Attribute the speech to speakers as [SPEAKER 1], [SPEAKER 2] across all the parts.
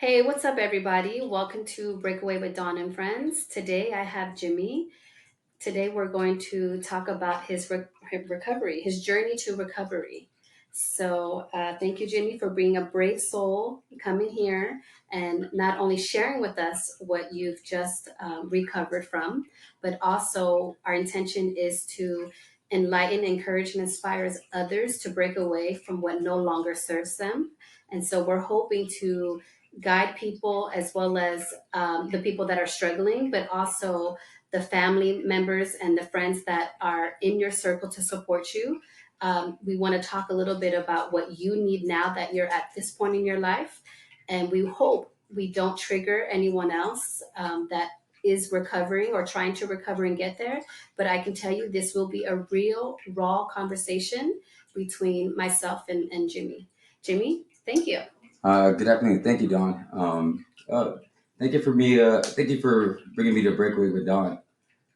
[SPEAKER 1] Hey, what's up, everybody? Welcome to Breakaway with Dawn and Friends. Today I have Jimmy. Today we're going to talk about his recovery, his journey to recovery. Thank you, Jimmy, for being a brave soul, coming here and not only sharing with us what you've just recovered from, but also our intention is to enlighten, encourage, and inspire others to break away from what no longer serves them. And so we're hoping to guide people as well as the people that are struggling, but also the family members and the friends that are in your circle to support you. We want to talk a little bit about what you need now that you're at this point in your life. And we hope we don't trigger anyone else that is recovering or trying to recover and get there. But I can tell you this will be a real, raw conversation between myself and Jimmy. Jimmy, thank you.
[SPEAKER 2] Good afternoon. Thank you, Don. Thank you for me. Thank you for bringing me to Breakaway with Don.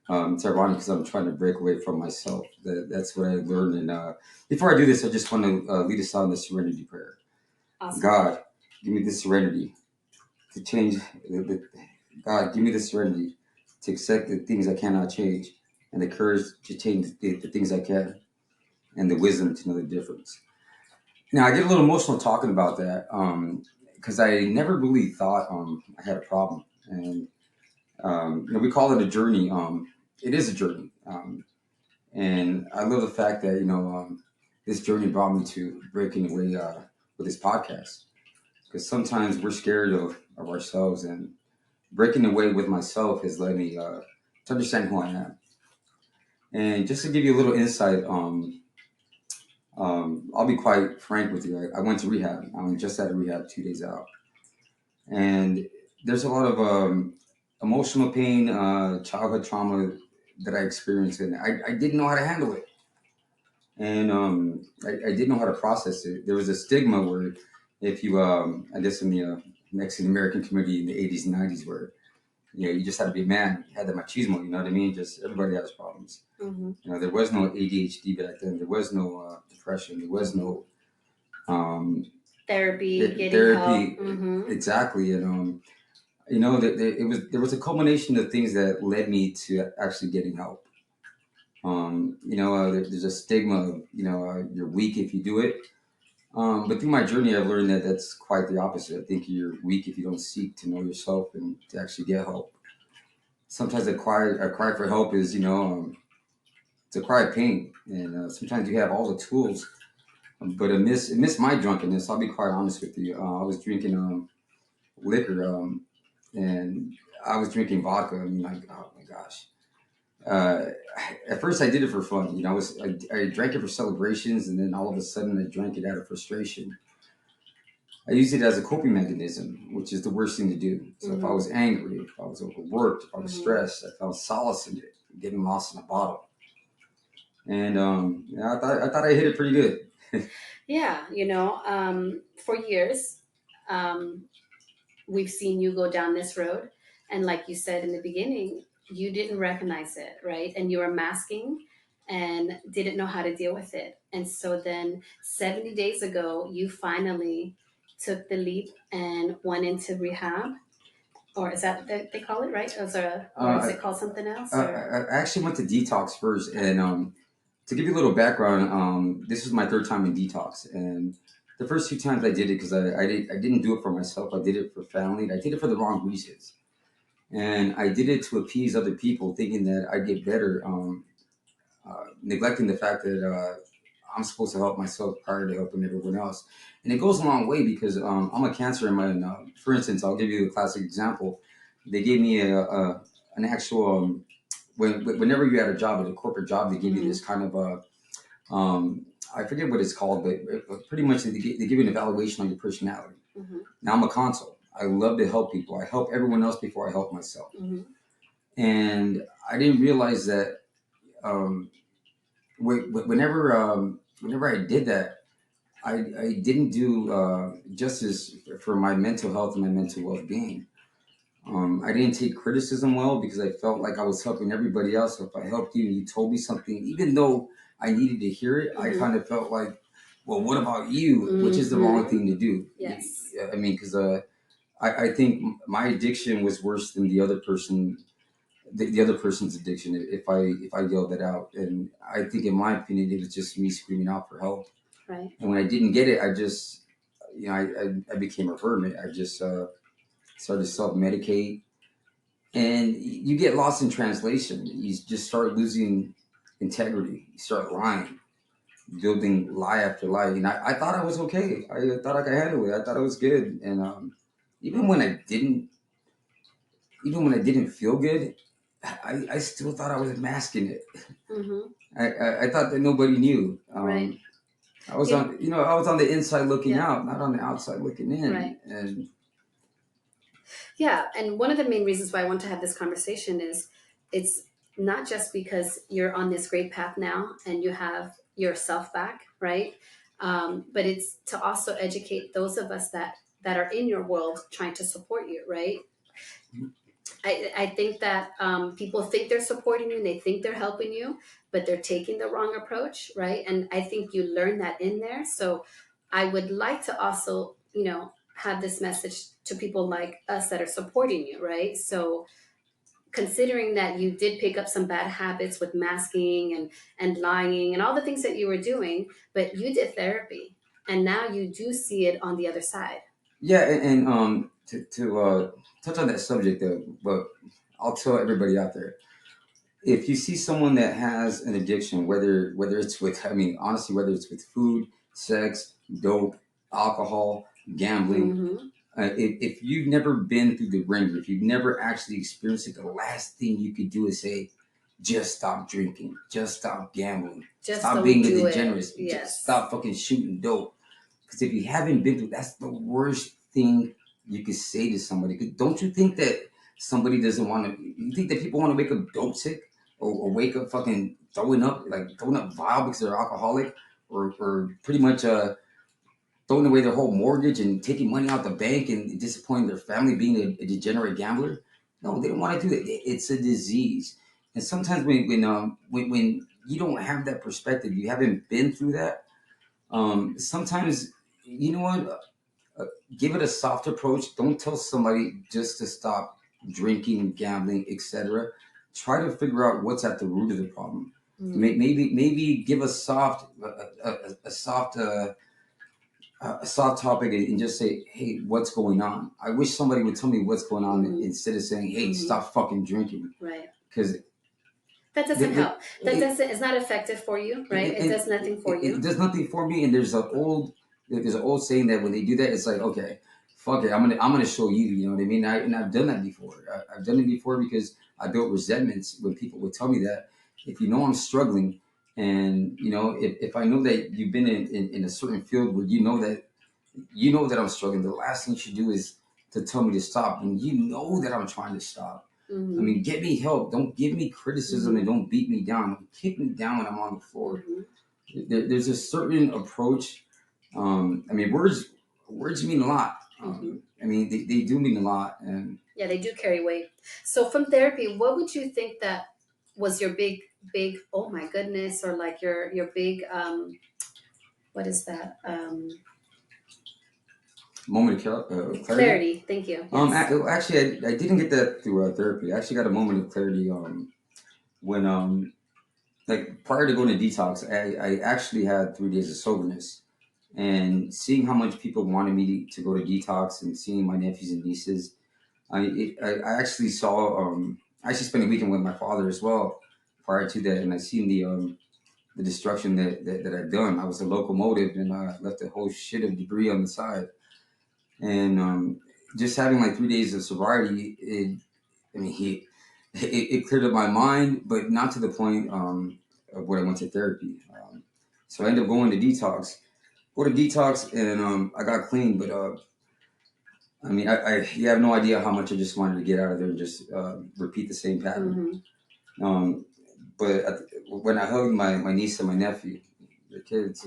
[SPEAKER 2] It's ironic because I'm trying to break away from myself. That's what I learned. And before I do this, I just want to lead us on the serenity prayer.
[SPEAKER 1] Awesome.
[SPEAKER 2] God, give me the serenity to change. God, give me the serenity to accept the things I cannot change, and the courage to change the things I can, and the wisdom to know the difference. Now, I get a little emotional talking about that because I never really thought I had a problem. And, we call it a journey. It is a journey. And I love the fact that, this journey brought me to breaking away with this podcast. Because sometimes we're scared of ourselves, and breaking away with myself has led me to understand who I am. And just to give you a little insight, I'll be quite frank with you. I went to rehab. I'm just out of rehab 2 days out, and there's a lot of emotional pain, childhood trauma that I experienced, and I didn't know how to handle it, and I didn't know how to process it. There was a stigma where, if you, I guess in the Mexican American community in the '80s and '90s, where you just had to be a man, you had the machismo. You know what I mean? Just everybody has problems.
[SPEAKER 1] Mm-hmm.
[SPEAKER 2] There was no ADHD back then. There was no depression. There was no
[SPEAKER 1] Therapy, getting
[SPEAKER 2] therapy.
[SPEAKER 1] help. Mm-hmm.
[SPEAKER 2] Exactly, and there was a culmination of things that led me to actually getting help. There's a stigma of you're weak if you do it. But through my journey, I've learned that that's quite the opposite. I think you're weak if you don't seek to know yourself and to actually get help. Sometimes a cry for help is it's a cry of pain, and sometimes you have all the tools. But it missed my drunkenness. I'll be quite honest with you. I was drinking liquor, and I was drinking vodka. I mean, like, oh my gosh. Uh, at first, I did it for fun. I drank it for celebrations, and then all of a sudden, I drank it out of frustration. I used it as a coping mechanism, which is the worst thing to do. So if I was angry, if I was overworked, if I was stressed, I found solace in it, getting lost in a bottle. And I thought I hit it pretty good.
[SPEAKER 1] Yeah, for years, we've seen you go down this road. And like you said in the beginning, you didn't recognize it, right? And you were masking and didn't know how to deal with it. And so then 70 days ago, you finally took the leap and went into rehab. Or is that what they call it, right? Or is it called something else?
[SPEAKER 2] I actually went to detox first, and to give you a little background, this was my third time in detox, and the first few times I did it because I didn't do it for myself. I did it for family. And I did it for the wrong reasons, and I did it to appease other people, thinking that I'd get better, neglecting the fact that I'm supposed to help myself prior to helping everyone else. And it goes a long way because I'm a cancer in my. For instance, I'll give you a classic example. They gave me an actual whenever you had a job, at a corporate job, they give you this kind of I forget what it's called, but pretty much they give you an evaluation on your personality.
[SPEAKER 1] Mm-hmm.
[SPEAKER 2] Now I'm a consult. I love to help people. I help everyone else before I help myself.
[SPEAKER 1] Mm-hmm.
[SPEAKER 2] And I didn't realize that um, whenever I did that, I didn't do justice for my mental health and my mental well-being. I didn't take criticism well because I felt like I was helping everybody else. So if I helped you and you told me something, even though I needed to hear it, I kind of felt like, well, what about you? Which is the wrong thing to do.
[SPEAKER 1] Yes.
[SPEAKER 2] I mean, because I think my addiction was worse than the other person, the other person's addiction. If I yelled it out, and I think, in my opinion, it was just me screaming out for help.
[SPEAKER 1] Right.
[SPEAKER 2] And when I didn't get it, I just, I became a hermit. I just started to self medicate, and you get lost in translation. You just start losing integrity. You start lying, building lie after lie. And I thought I was okay. I thought I could handle it. I thought I was good. And even when I didn't, even when I didn't feel good, I still thought I was masking it.
[SPEAKER 1] Mm-hmm.
[SPEAKER 2] I thought that nobody knew.
[SPEAKER 1] Right.
[SPEAKER 2] I was
[SPEAKER 1] Yeah.
[SPEAKER 2] on, I was on the inside looking
[SPEAKER 1] Yeah.
[SPEAKER 2] out, not on the outside looking in.
[SPEAKER 1] Right.
[SPEAKER 2] And
[SPEAKER 1] Yeah, and one of the main reasons why I want to have this conversation is it's not just because you're on this great path now and you have yourself back, right? But it's to also educate those of us that are in your world trying to support you, right? I think that people think they're supporting you and they think they're helping you, but they're taking the wrong approach, right? And I think you learn that in there. So I would like to also, have this message to people like us that are supporting you, right? So considering that you did pick up some bad habits with masking and lying and all the things that you were doing, but you did therapy and now you do see it on the other side.
[SPEAKER 2] yeah, and to touch on that subject, but I'll tell everybody out there, if you see someone that has an addiction, whether it's with, I mean, honestly, whether it's with food, sex, dope, alcohol, gambling,
[SPEAKER 1] Mm-hmm.
[SPEAKER 2] if you've never been through the ringer, if you've never actually experienced it, the last thing you could do is say, just stop drinking, just stop gambling,
[SPEAKER 1] Just
[SPEAKER 2] stop
[SPEAKER 1] don't
[SPEAKER 2] being a
[SPEAKER 1] do it.
[SPEAKER 2] degenerate, just
[SPEAKER 1] Yes.
[SPEAKER 2] stop fucking shooting dope. Because if you haven't been through, that's the worst thing you could say to somebody. 'Cause don't you think that somebody doesn't want to? You think that people want to wake up dope sick, or wake up fucking throwing up vile because they're alcoholic, or pretty much throwing away their whole mortgage and taking money out the bank and disappointing their family, being a degenerate gambler? No, they don't want to do that. It's a disease, and sometimes when you don't have that perspective, you haven't been through that. Sometimes, you know what? Uh, Give it a soft approach. Don't tell somebody just to stop drinking, gambling, etc. Try to figure out what's at the root of the problem.
[SPEAKER 1] Mm-hmm.
[SPEAKER 2] Maybe give a soft topic, and just say, "Hey, what's going on?" I wish somebody would tell me what's going on,
[SPEAKER 1] Mm-hmm.
[SPEAKER 2] instead of saying, "Hey,
[SPEAKER 1] Mm-hmm.
[SPEAKER 2] stop fucking drinking,"
[SPEAKER 1] Right.
[SPEAKER 2] because
[SPEAKER 1] That doesn't help. That
[SPEAKER 2] it,
[SPEAKER 1] doesn't. It's not effective for you, right? It does nothing for
[SPEAKER 2] it
[SPEAKER 1] you.
[SPEAKER 2] does nothing for me. And there's an old saying that when they do that, it's like, okay, fuck it, I'm gonna show you. You know what I mean? And I've done that before. I've done it before because I built resentments when people would tell me that, if you know I'm struggling, and if I know that you've been in a certain field where you know that I'm struggling, the last thing you should do is to tell me to stop when you know that I'm trying to stop. I
[SPEAKER 1] Mm-hmm.
[SPEAKER 2] mean, get me help. Don't give me criticism, and
[SPEAKER 1] Mm-hmm.
[SPEAKER 2] don't beat me down. Don't kick me down when I'm on the floor.
[SPEAKER 1] Mm-hmm.
[SPEAKER 2] There's a certain approach. I mean, words mean a lot.
[SPEAKER 1] Mm-hmm.
[SPEAKER 2] I mean, they do mean a lot. And
[SPEAKER 1] Yeah, they do carry weight. So from therapy, what would you think that was your big? Oh my goodness, or like your big what is that?
[SPEAKER 2] moment of clarity.
[SPEAKER 1] Clarity. Thank you. Yes.
[SPEAKER 2] Actually, I didn't get that through therapy. I actually got a moment of clarity when like prior to going to detox, I actually had 3 days of soberness, and seeing how much people wanted me to go to detox, and seeing my nephews and nieces, I actually saw I actually spent a weekend with my father as well prior to that, and I seen the destruction that I'd done. I was a locomotive, and I left a whole shit of debris on the side, and just having like 3 days of sobriety, I mean, it cleared up my mind, but not to the point of when I went to therapy. So I ended up going to detox. Go to detox, and I got clean, but I mean, you have no idea how much I just wanted to get out of there and just repeat the same pattern.
[SPEAKER 1] Mm-hmm.
[SPEAKER 2] Um, but when I hugged my niece and my nephew, the kids,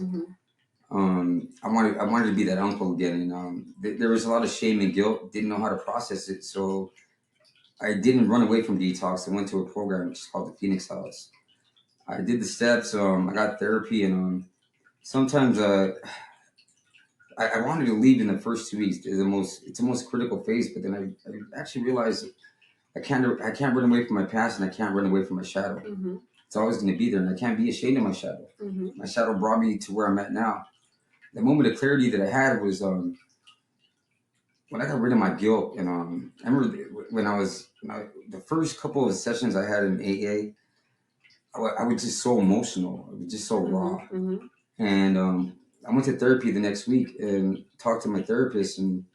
[SPEAKER 1] Mm-hmm.
[SPEAKER 2] I wanted to be that uncle again, and there was a lot of shame and guilt. Didn't know how to process it, so I didn't run away from detox. I went to a program which is called the Phoenix House. I did the steps. I got therapy, and sometimes I wanted to leave in the first 2 weeks. It's the most critical phase. But then I actually realized I can't run away from my past, and I can't run away from my shadow.
[SPEAKER 1] Mm-hmm.
[SPEAKER 2] It's always going to be there, and I can't be ashamed of my shadow.
[SPEAKER 1] Mm-hmm.
[SPEAKER 2] My shadow brought me to where I'm at now. The moment of clarity that I had was when I got rid of my guilt. And I remember the first couple of sessions I had in AA, I was just so emotional. I was just so raw.
[SPEAKER 1] Mm-hmm.
[SPEAKER 2] And I went to therapy the next week and talked to my therapist, and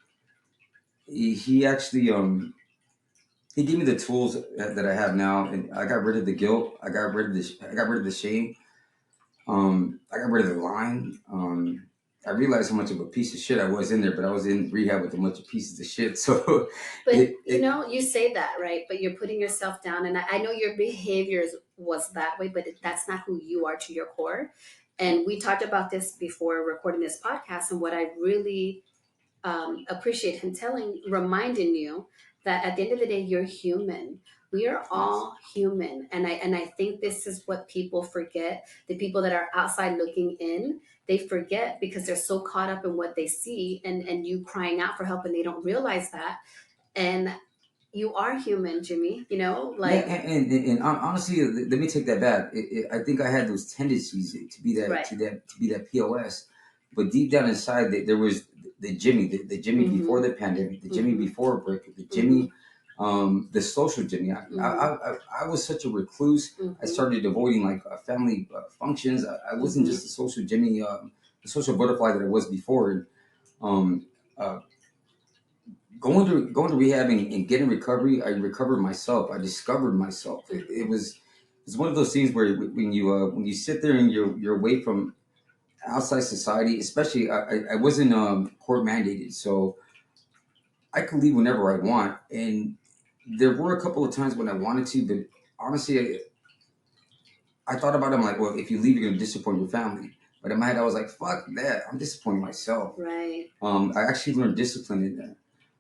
[SPEAKER 2] he actually he gave me the tools that I have now, and I got rid of the guilt. I got rid of the shame. I got rid of the lying. I realized how much of a piece of shit I was in there, but I was in rehab with a bunch of pieces of shit. So,
[SPEAKER 1] But you know, you say that, right? But you're putting yourself down, and I know your behaviors was that way, but that's not who you are to your core. And we talked about this before recording this podcast, and what I really appreciate him reminding you that at the end of the day, you're human. We are all human, and I think this is what people forget. The people that are outside looking in, they forget because they're so caught up in what they see, and you crying out for help, and they don't realize that. And you are human, Jimmy. You know,
[SPEAKER 2] yeah,
[SPEAKER 1] like
[SPEAKER 2] and honestly, let me take that back. I think I had those tendencies to be that
[SPEAKER 1] right.
[SPEAKER 2] to be that POS, but deep down inside, there was the Jimmy, the Jimmy before the pandemic, the Jimmy before break, the Jimmy, the social Jimmy. I was such a recluse. I started avoiding like family functions. I wasn't just the social Jimmy, the social butterfly that I was before. And um, uh, going to rehab and getting recovery, I recovered myself. I discovered myself. It's one of those things where when you sit there and you're away from outside society, especially I wasn't court mandated, so I could leave whenever I want. And there were a couple of times when I wanted to, but honestly, I thought about it. I'm like, well, if you leave, you're gonna disappoint your family. But in my head, I was like, fuck that. I'm disappointing myself.
[SPEAKER 1] Right.
[SPEAKER 2] I actually learned discipline in that.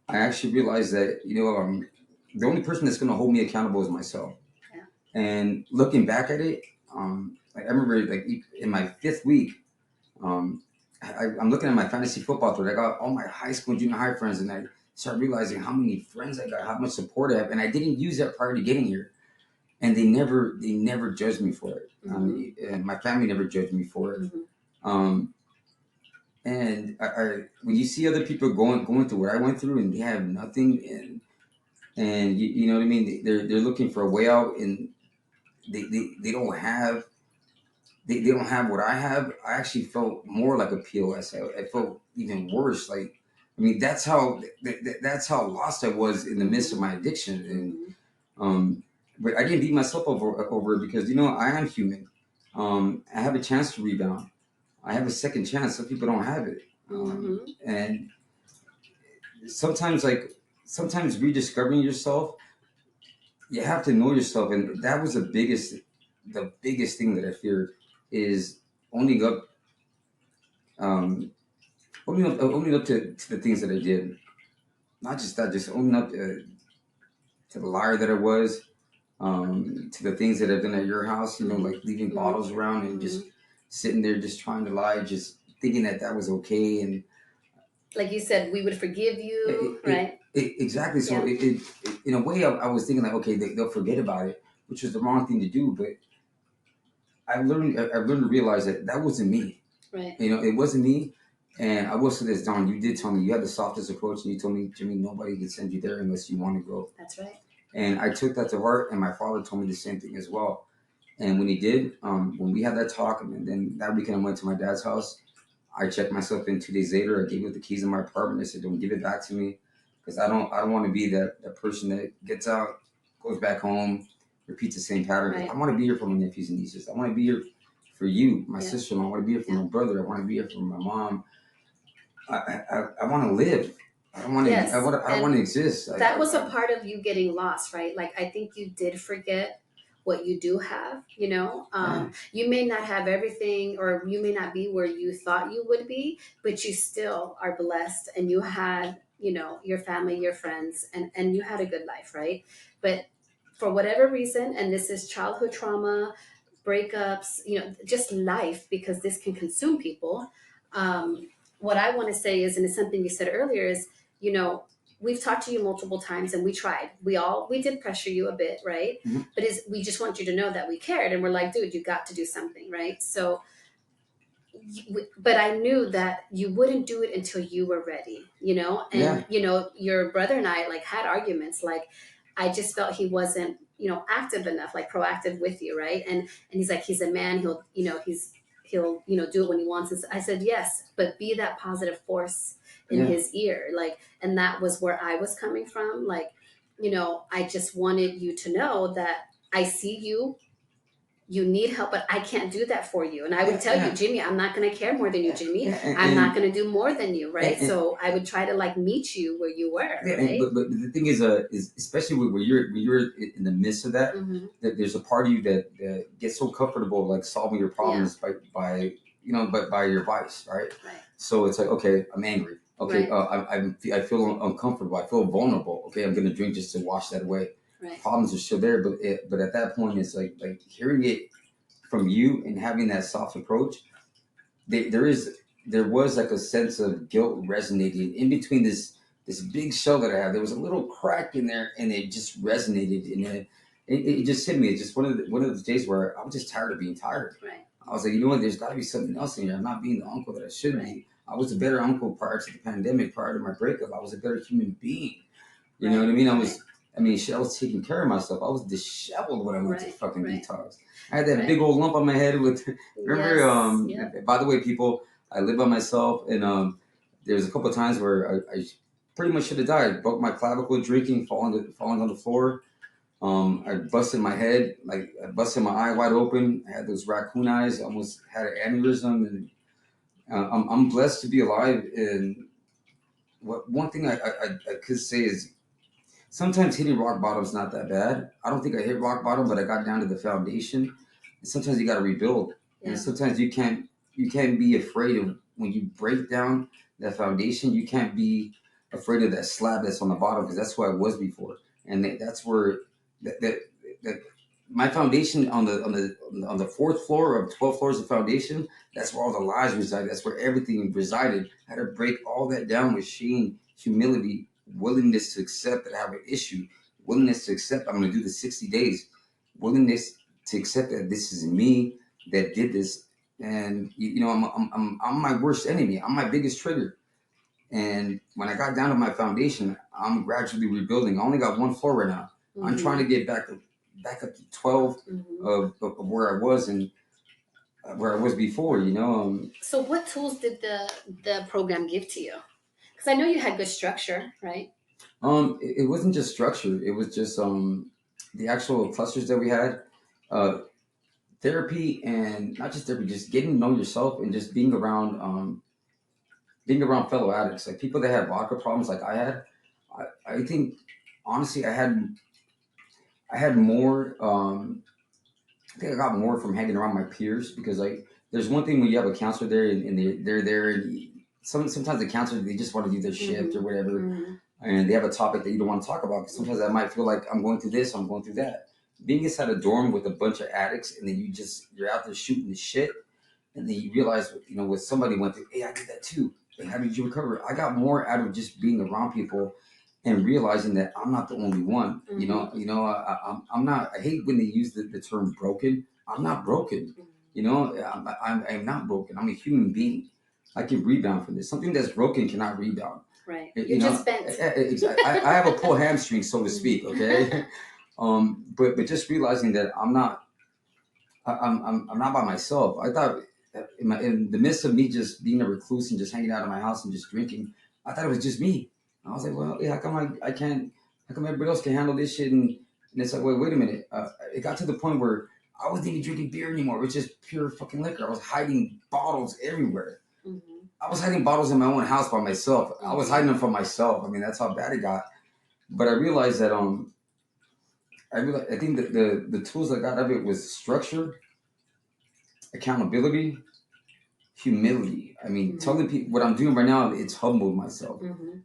[SPEAKER 2] I actually realized that the only person that's going to hold me accountable is myself.
[SPEAKER 1] Yeah.
[SPEAKER 2] And looking back at it, like I remember like in my 5th week, I'm looking at my fantasy football thread. I got all my high school and junior high friends, and I started realizing how many friends I got, how much support I have, and I didn't use that prior to getting here. And they never judged me for it. And my family never judged me for it. Um, and when you see other people going through what I went through, and they have nothing, and you know what I mean, they're looking for a way out, and they don't have they don't have what I have. I actually felt more like a POS. I felt even worse. Like, I mean, that's how lost I was in the midst of my addiction. And but I didn't beat myself over it, because I am human. I have a chance to rebound. I have a second chance. Some people don't have it. And sometimes, sometimes rediscovering yourself, you have to know yourself. And that was the biggest thing that I feared, is owning up, um, owning up to the things that I did. Not just that, just owning up to the liar that I was, to the things that I've done at your house, like leaving bottles around and just sitting there, just trying to lie, just thinking that was okay. And
[SPEAKER 1] like you said, we would forgive you, right?
[SPEAKER 2] Exactly. So in a way, I was thinking like, okay, they'll forget about it, which was the wrong thing to do. But I've learned to realize that wasn't me.
[SPEAKER 1] Right.
[SPEAKER 2] It wasn't me. And I will say this, Don, you did tell me you had the softest approach, and you told me, Jimmy, nobody can send you there unless you want to go.
[SPEAKER 1] That's right.
[SPEAKER 2] And I took that to heart, and my father told me the same thing as well. And when he did, when we had that talk, and then that weekend I went to my dad's house, I checked myself in 2 days later. I gave him the keys of my apartment. I said, don't give it back to me, because I don't want to be that person that gets out, goes back home, repeats the same pattern. Right. I want to be here for my nephews and nieces. I want to be here for you, my sister. I want to be here for my brother. I want to be here for my mom. I want to live. I don't want to. Yes. I want to exist.
[SPEAKER 1] That was a part of you getting lost, right? Like, I think you did forget what you do have. You may not have everything, or you may not be where you thought you would be, but you still are blessed, and you had, your family, your friends, and you had a good life, right? But for whatever reason, and this is childhood trauma, breakups, just life, because this can consume people. what I want to say is, and it's something you said earlier, is, you know, we've talked to you multiple times and we tried. We did pressure you a bit, right?
[SPEAKER 2] Mhm.
[SPEAKER 1] But is we just want you to know that we cared, and we're like, dude, you got to do something, right? So but I knew that you wouldn't do it until you were ready, you know?
[SPEAKER 2] Yeah,
[SPEAKER 1] And, you know, your brother and I like had arguments. Like, I just felt he wasn't, you know, active enough, like proactive with you, right? And he's like, he's a man, he'll, you know, he'll, you know, do it when he wants. And I said, yes, but be that positive force in
[SPEAKER 2] yeah.
[SPEAKER 1] his ear. Like, and that was where I was coming from. Like, you know, I just wanted you to know that I see you, you need help, but I can't do that for you. And I would
[SPEAKER 2] Yeah,
[SPEAKER 1] tell you,
[SPEAKER 2] yeah,
[SPEAKER 1] Jimmy, I'm not going to care more than you,
[SPEAKER 2] yeah,
[SPEAKER 1] Jimmy.
[SPEAKER 2] yeah,
[SPEAKER 1] I'm not going to do more than you, right?
[SPEAKER 2] and
[SPEAKER 1] So I would try to like meet you where you were,
[SPEAKER 2] yeah,
[SPEAKER 1] right?
[SPEAKER 2] but the thing is especially when you're in the midst of that,
[SPEAKER 1] Mm-hmm.
[SPEAKER 2] that there's a part of you that gets so comfortable like solving your
[SPEAKER 1] Yeah,
[SPEAKER 2] problems by you know by your vice, right?
[SPEAKER 1] right,
[SPEAKER 2] So it's like, okay, I'm angry. Okay,
[SPEAKER 1] right,
[SPEAKER 2] I feel uncomfortable. I feel vulnerable. Okay, I'm gonna drink just to wash that away.
[SPEAKER 1] right.
[SPEAKER 2] Problems are still there, but at that point, it's like hearing it from you and having that soft approach. There is there was like a sense of guilt resonating in between this big shell that I have. There was a little crack in there, and it just resonated, and it just hit me. It's just one of those days where I was just tired of being tired.
[SPEAKER 1] Right,
[SPEAKER 2] I was like, you know what? There's got to be something else in here. I'm not being the uncle that I should
[SPEAKER 1] right,
[SPEAKER 2] be. I was a better uncle prior to the pandemic, prior to my breakup. I was a better human being. You know
[SPEAKER 1] right,
[SPEAKER 2] what I mean?
[SPEAKER 1] right,
[SPEAKER 2] Shit, I was taking care of myself. I was disheveled when I went to
[SPEAKER 1] right,
[SPEAKER 2] fucking
[SPEAKER 1] right,
[SPEAKER 2] detox. I had that
[SPEAKER 1] right.
[SPEAKER 2] big old lump on my head with. Remember?
[SPEAKER 1] Yes, yep.
[SPEAKER 2] By the way, people, I live by myself, and there's a couple of times where I pretty much should have died. Broke my clavicle drinking, falling on the floor. I busted my head, like I busted my eye wide open. I had those raccoon eyes. I almost had an aneurysm, and I'm blessed to be alive. And what one thing I could say is sometimes hitting rock bottom is not that bad. I don't think I hit rock bottom, but I got down to the foundation. And sometimes you got to rebuild, and
[SPEAKER 1] Yeah,
[SPEAKER 2] sometimes you can't be afraid of when you break down that foundation. You can't be afraid of that slab that's on the bottom because that's who I was before, and that's where that my foundation on the fourth floor of 12 floors of foundation. That's where all the lies reside. That's where everything resided. I had to break all that down with shame, humility, willingness to accept that I have an issue, willingness to accept I'm going to do the 60 days, willingness to accept that this is me that did this. And you know, I'm my worst enemy. I'm my biggest trigger. And when I got down to my foundation, I'm gradually rebuilding. I only got one floor right now. I'm trying
[SPEAKER 1] mm-hmm.
[SPEAKER 2] to get back up to 12
[SPEAKER 1] Mm-hmm.
[SPEAKER 2] of where I was and where I was before. You know,
[SPEAKER 1] So what tools did the program give to you? Because I know you had good structure, right?
[SPEAKER 2] it wasn't just structure. It was just the actual clusters that we had. Uh, Therapy, and not just therapy, just getting to know yourself and just being around fellow addicts, like people that have vodka problems like I had. I think honestly I had more I think I got more from hanging around my peers because like there's one thing when you have a counselor there and they're there and sometimes the counselor they just want to do their shift or
[SPEAKER 1] Mm-hmm.
[SPEAKER 2] whatever
[SPEAKER 1] Mm-hmm.
[SPEAKER 2] and they have a topic that you don't want to talk about because sometimes I might feel like I'm going through this, I'm going through that. Being inside a dorm with a bunch of addicts and then you're out there shooting the shit and then you realize what somebody went through. Hey, I did that too. Hey, how did you recover? I got more out of just being around people and realizing that I'm not the only one.
[SPEAKER 1] Mm-hmm.
[SPEAKER 2] I'm not. I hate when they use the term broken. I'm not broken. I'm not broken. I'm a human being. I can rebound from this. Something that's broken cannot rebound.
[SPEAKER 1] Right.
[SPEAKER 2] You
[SPEAKER 1] You're
[SPEAKER 2] know,
[SPEAKER 1] just bent.
[SPEAKER 2] I have a pull hamstring, so to speak. Okay, but just realizing that I'm not by myself. I thought in the midst of me just being a recluse and just hanging out in my house and just drinking, I thought it was just me. I was like, well, yeah, how come I can't? How come everybody else can handle this shit? And it's like, wait a minute. It got to the point where I wasn't even drinking beer anymore. It was just pure fucking liquor. I was hiding bottles everywhere.
[SPEAKER 1] Mm-hmm.
[SPEAKER 2] I was hiding bottles in my own house by myself. I was
[SPEAKER 1] Mm-hmm.
[SPEAKER 2] hiding them from myself. I mean, that's how bad it got. But I realized that I think that the tools I got out of it was structure, accountability, humility. I mean,
[SPEAKER 1] Mm-hmm.
[SPEAKER 2] telling people what I'm doing right now, it's humbled myself.
[SPEAKER 1] Mm-hmm.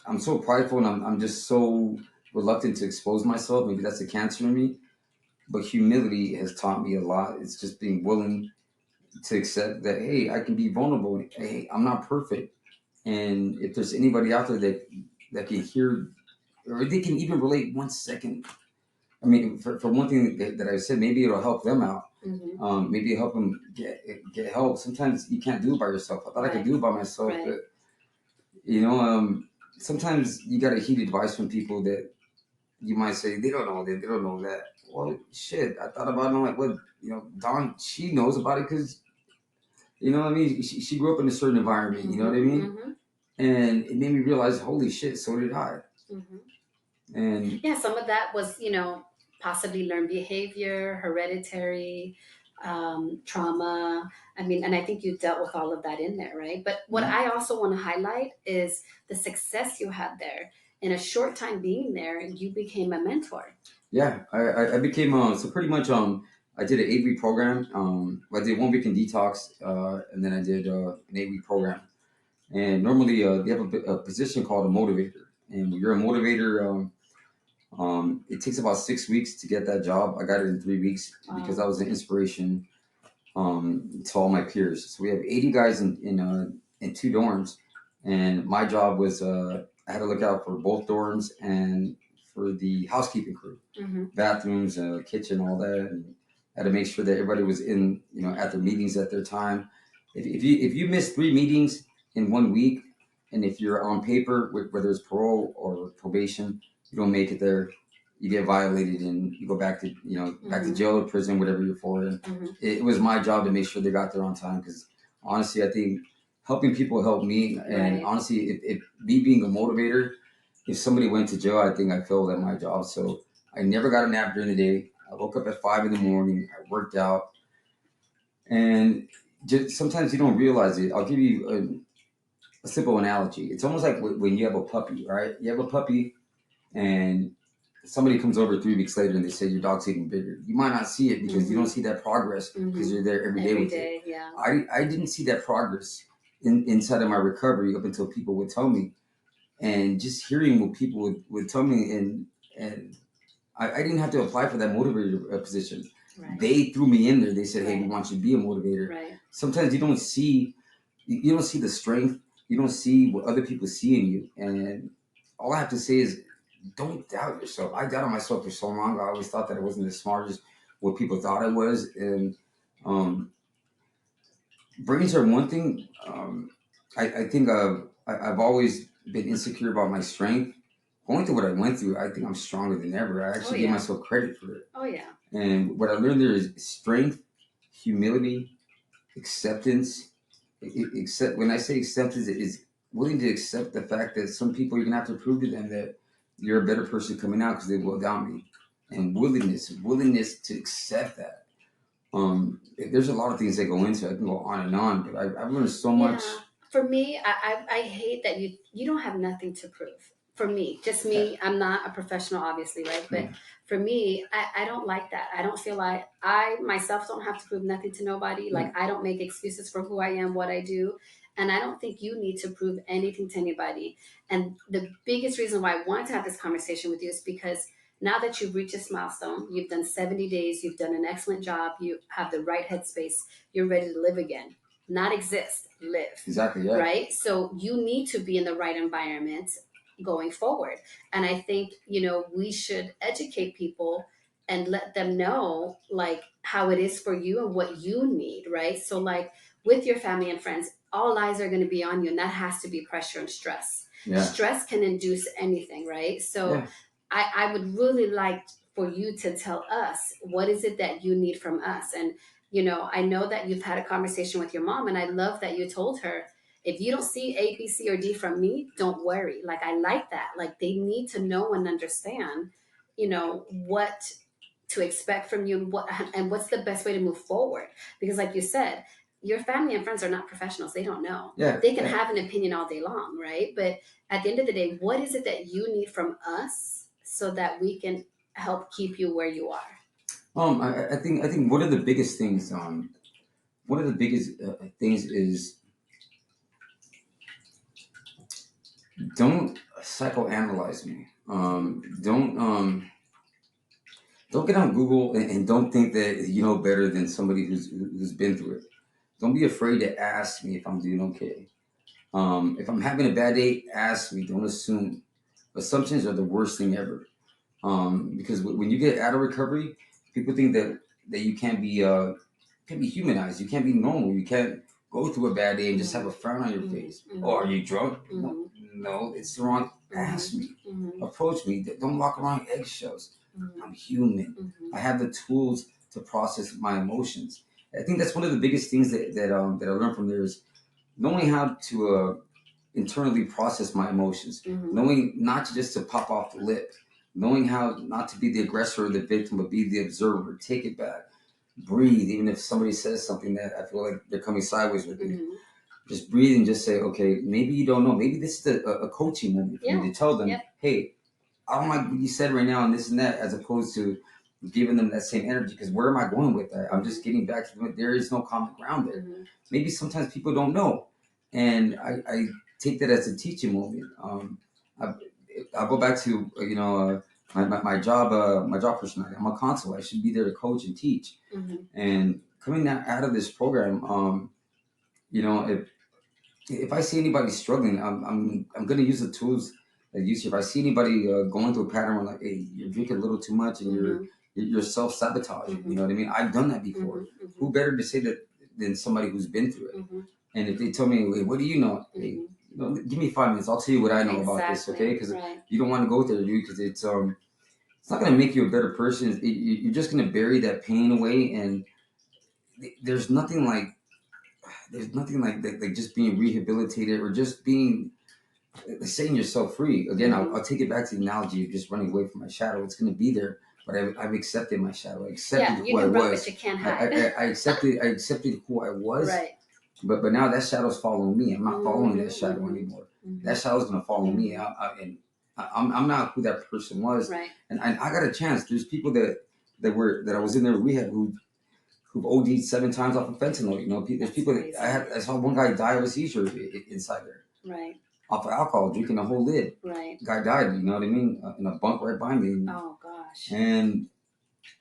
[SPEAKER 2] I'm so prideful and I'm just so reluctant to expose myself. Maybe that's a cancer in me. But humility has taught me a lot. It's just being willing to accept that, hey, I can be vulnerable. Hey, I'm not perfect. And if there's anybody out there that can hear, or they can even relate 1 second. I mean, for one thing that I said, maybe it'll help them out. Maybe it'll help them get help. Sometimes you can't do it by yourself. I thought I could do it by myself,
[SPEAKER 1] Right.
[SPEAKER 2] but you know, sometimes you got to heed advice from people that you might say they don't know that, they don't know that. Well, shit, I thought about it. I'm like, what? You know, Dawn, she knows about it because you know what I mean. She grew up in a certain environment. You know what I mean. And it made me realize, holy shit, so did I. And
[SPEAKER 1] Yeah, some of that was, possibly learned behavior, hereditary, trauma. I mean, and I think you dealt with all of that in there, right? But what
[SPEAKER 2] yeah,
[SPEAKER 1] I also want to highlight is the success you had there. In a short time being there, you became a mentor.
[SPEAKER 2] yeah, I became so pretty much I did an 8 week program. I did 1 week in detox, and then I did an 8 week program. And normally they have a position called a motivator, and when you're a motivator. It takes about 6 weeks to get that job. I got it in 3 weeks because I was an inspiration to all my peers. So we have 80 guys in 2 dorms, and my job was I had to look out for both dorms and for the housekeeping crew, bathrooms, kitchen, all that, and I had to make sure that everybody was in at their meetings at their time. If you miss 3 meetings in 1 week, and if you're on paper, whether it's parole or probation, you don't make it there, you get violated and you go back to back to jail or prison, whatever you're for. And it was my job to make sure they got there on time because honestly, I think helping people helped me. And
[SPEAKER 1] Right.
[SPEAKER 2] honestly, if me being a motivator, if somebody went to jail, I think I failed at my job. So I never got a nap during the day. I woke up at 5 in the morning. I worked out, and just sometimes you don't realize it. I'll give you a simple analogy. It's almost like when you have a puppy, right? You have a puppy, and somebody comes over 3 weeks later and they say your dog's getting bigger. You might not see it because you don't see that progress because you're there every day with it.
[SPEAKER 1] Yeah.
[SPEAKER 2] I didn't see that progress inside of my recovery up until people would tell me, and just hearing what people would tell me, and I didn't have to apply for that motivator position.
[SPEAKER 1] Right.
[SPEAKER 2] They threw me in there. They said, "Hey, we
[SPEAKER 1] Right.
[SPEAKER 2] want you to be a motivator."
[SPEAKER 1] Right.
[SPEAKER 2] Sometimes you don't see the strength. You don't see what other people see in you, and all I have to say is, don't doubt yourself. I doubted myself for so long. I always thought that I wasn't as smart as what people thought I was, and um, brains are one thing. I think I've always been insecure about my strength. Going through what I went through, I think I'm stronger than ever. I actually give myself credit for it.
[SPEAKER 1] Oh yeah.
[SPEAKER 2] And what I learned there is strength, humility, acceptance. Accept when I say acceptance, it is willing to accept the fact that some people you're gonna have to prove to them that you're a better person coming out because they will doubt me, and willingness to accept that. There's a lot of things that go into it. I can go on and on, but I've learned so much.
[SPEAKER 1] For me, I hate that you don't have nothing to prove. For me, just me, I'm not a professional, obviously, right? But for me, I don't like that. I don't feel like I myself don't have to prove nothing to nobody. Like I don't make excuses for who I am, what I do. And I don't think you need to prove anything to anybody. And the biggest reason why I wanted to have this conversation with you is because now that you've reached this milestone, you've done 70 days, you've done an excellent job, you have the right headspace, you're ready to live again. Not exist, live.
[SPEAKER 2] Exactly, yeah.
[SPEAKER 1] Right? So you need to be in the right environment going forward. And I think, we should educate people and let them know like how it is for you and what you need, right? So like with your family and friends, all eyes are going to be on you, and that has to be pressure and stress.
[SPEAKER 2] Yeah.
[SPEAKER 1] Stress can induce anything, right? So I would really like for you to tell us what is it that you need from us. And I know that you've had a conversation with your mom, and I love that you told her, if you don't see A, B, C, or D from me, don't worry. Like, I like that. Like, they need to know and understand, what to expect from you, and what's the best way to move forward. Because, like you said, your family and friends are not professionals. They don't know.
[SPEAKER 2] Yeah.
[SPEAKER 1] They can have an opinion all day long, right? But at the end of the day, what is it that you need from us so that we can help keep you where you are?
[SPEAKER 2] I think one of the biggest things is don't psychoanalyze me. Don't get on Google and don't think that you know better than somebody who's been through it. Don't be afraid to ask me if I'm doing okay. If I'm having a bad day, ask me. Don't assume. Assumptions are the worst thing ever. Because when you get out of recovery, people think that you can't be humanized. You can't be normal. You can't go through a bad day and just have a frown on your face. Oh, are you drunk? No, it's the wrong. Ask me. Approach me. Don't walk around eggshells. I'm human. I have the tools to process my emotions. I think that's one of the biggest things that I learned from there is knowing how to internally process my emotions, knowing not just to pop off the lip, knowing how not to be the aggressor or the victim, but be the observer. Take it back, breathe. Even if somebody says something that I feel like they're coming sideways with me, just breathe and just say, okay, maybe you don't know. Maybe this is a coaching moment for me to tell them, hey, I don't like what you said right now and this and that, as opposed to giving them that same energy. Because where am I going with that? I'm just getting back to the, there is no common ground there. Maybe sometimes people don't know, and I take that as a teaching moment. I, I'll go back to my job personality. I'm a consul. I should be there to coach and teach. And coming out of this program, if I see anybody struggling, I'm gonna use the tools that you use. If I see anybody going through a pattern where like, hey, you're drinking a little too much and you're self sabotaging. You know what I mean? I've done that before. Who better to say that than somebody who's been through it? And if they tell me, hey, what do you know? Hey, give me 5 minutes. I'll tell you what I know about this, okay? Because you don't want to go there, dude. Because it's not gonna make you a better person. You're just gonna bury that pain away, and there's nothing like like just being rehabilitated or just being setting yourself free. Again, I'll take it back to the analogy of just running away from my shadow. It's going to be there, but I've accepted my shadow. I accepted who I was.
[SPEAKER 1] But you can't hide.
[SPEAKER 2] I accepted who I was.
[SPEAKER 1] Right.
[SPEAKER 2] But now that shadow's following me. I'm not following that shadow anymore. That shadow's going to follow me. I'm not who that person was.
[SPEAKER 1] Right.
[SPEAKER 2] And I got a chance. There's people that I was in their rehab who've OD'd 7 times off of fentanyl. There's people that I saw one guy die of a seizure inside there.
[SPEAKER 1] Right.
[SPEAKER 2] Off of alcohol, drinking a whole lid.
[SPEAKER 1] Right.
[SPEAKER 2] Guy died, you know what I mean? In a bunk right behind me.
[SPEAKER 1] Oh, gosh.
[SPEAKER 2] And,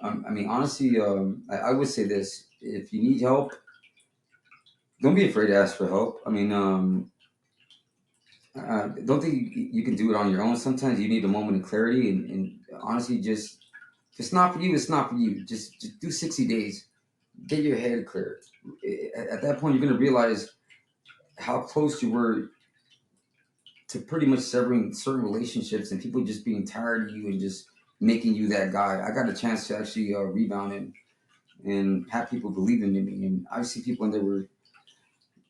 [SPEAKER 2] I mean, honestly, I would say this. If you need help, don't be afraid to ask for help. I mean, don't think you can do it on your own. Sometimes you need a moment of clarity. And honestly, just if it's not for you, it's not for you. Just do 60 days. Get your head clear. At that point, you're going to realize how close you were to pretty much severing certain relationships and people just being tired of you and just making you that guy. I got a chance to actually rebound and have people believing in me. And I see people in there where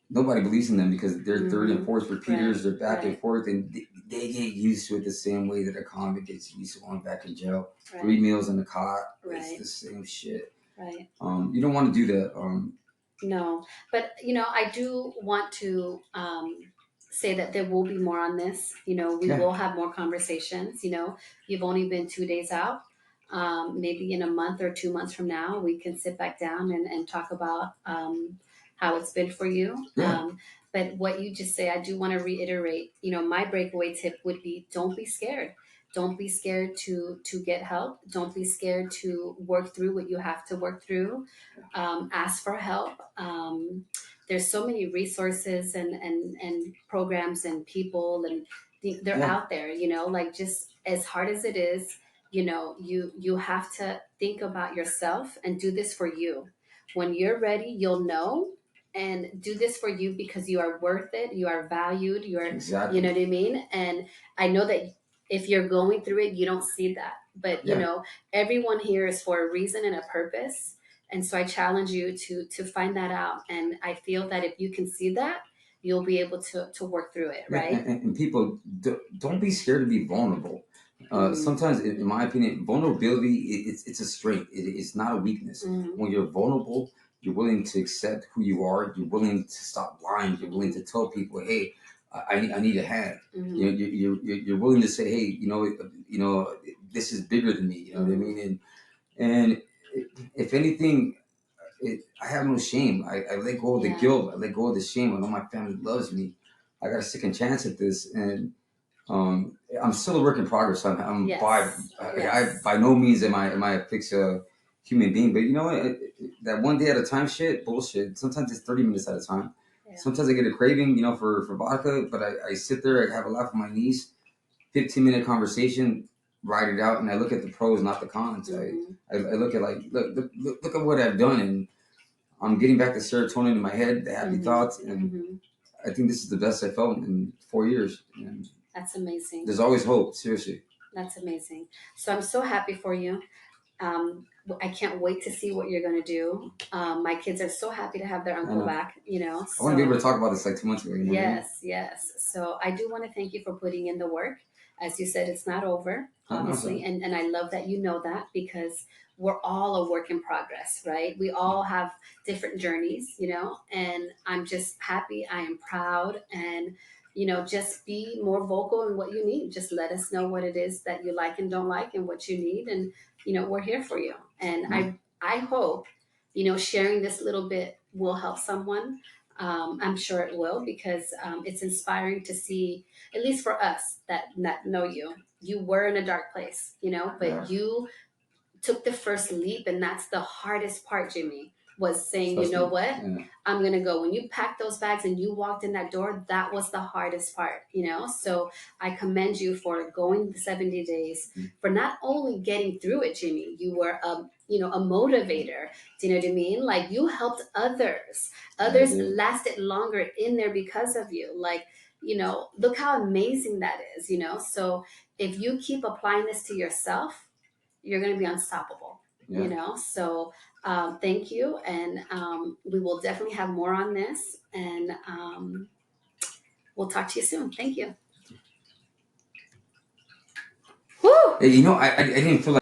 [SPEAKER 2] nobody believes in them because they're third and fourth repeaters. They're back and forth, and they get used to it the same way that a convict gets used to going back in jail. 3 meals in the cot. It's the same shit.
[SPEAKER 1] Right.
[SPEAKER 2] You don't want to do that.
[SPEAKER 1] No, but I do want to say that there will be more on this. We will have more conversations. You've only been 2 days out. Maybe in a month or 2 months from now, we can sit back down and talk about how it's been for you.
[SPEAKER 2] Yeah.
[SPEAKER 1] But what you just say, I do want to reiterate. My breakaway tip would be: don't be scared. Don't be scared to get help. Don't be scared to work through what you have to work through. Ask for help. There's so many resources and programs and people, and they're out there. Like, just as hard as it is, you have to think about yourself and do this for you. When you're ready, you'll know. And do this for you because you are worth it. You are valued. You are, you know what I mean? And I know that if you're going through it, you don't see that. But everyone here is for a reason and a purpose. And so I challenge you to find that out. And I feel that if you can see that, you'll be able to work through it, right?
[SPEAKER 2] And people, don't be scared to be vulnerable. Sometimes, in my opinion, vulnerability it's a strength. It's not a weakness. When you're vulnerable, you're willing to accept who you are. You're willing to stop lying. You're willing to tell people, "Hey, I need a hand." You're willing to say, "Hey, this is bigger than me." You know what I mean? And if anything, I have no shame. I let go of the guilt. I let go of the shame. I know my family loves me. I got a second chance at this, and I'm still a work in progress. I by no means am I a fixed human being. But you know what? that one day at a time shit, bullshit. Sometimes it's 30 minutes at a time.
[SPEAKER 1] Yeah.
[SPEAKER 2] Sometimes I get a craving, for vodka, but I sit there, I have a laugh with my niece, 15-minute conversation, write it out, and I look at the pros, not the cons.
[SPEAKER 1] Mhm.
[SPEAKER 2] I look at look at what I've done, and I'm getting back the serotonin in my head, the happy thoughts, and
[SPEAKER 1] Mhm.
[SPEAKER 2] I think this is the best I felt in 4 years. And
[SPEAKER 1] That's amazing.
[SPEAKER 2] there's always hope, seriously.
[SPEAKER 1] That's amazing. So I'm so happy for you. I can't wait to see what you're going to do. My kids are so happy to have their uncle back,
[SPEAKER 2] I want to be able to talk about this like 2 months ago.
[SPEAKER 1] Yes, yes. So I do want to thank you for putting in the work. As you said, it's not over, obviously. And I love that you know that, because we're all a work in progress, right? We all have different journeys, and I'm just happy. I am proud. And, just be more vocal in what you need. Just let us know what it is that you like and don't like and what you need. And, we're here for you. And I hope, sharing this little bit will help someone. I'm sure it will, because it's inspiring to see, at least for us that know you. You were in a dark place, but you took the first leap, and that's the hardest part, Jimmy, was saying, you know what, I'm gonna go. When you packed those bags and you walked in that door, that was the hardest part, so I commend you for going the 70 days, for not only getting through it, Jimmy. You were a motivator. Do you know what I mean? Like, you helped others lasted longer in there because of you. Like, look how amazing that is. So if you keep applying this to yourself, you're going to be unstoppable. So thank you. And we will definitely have more on this. And we'll talk to you soon. Thank you. Woo!
[SPEAKER 2] Hey, I didn't feel like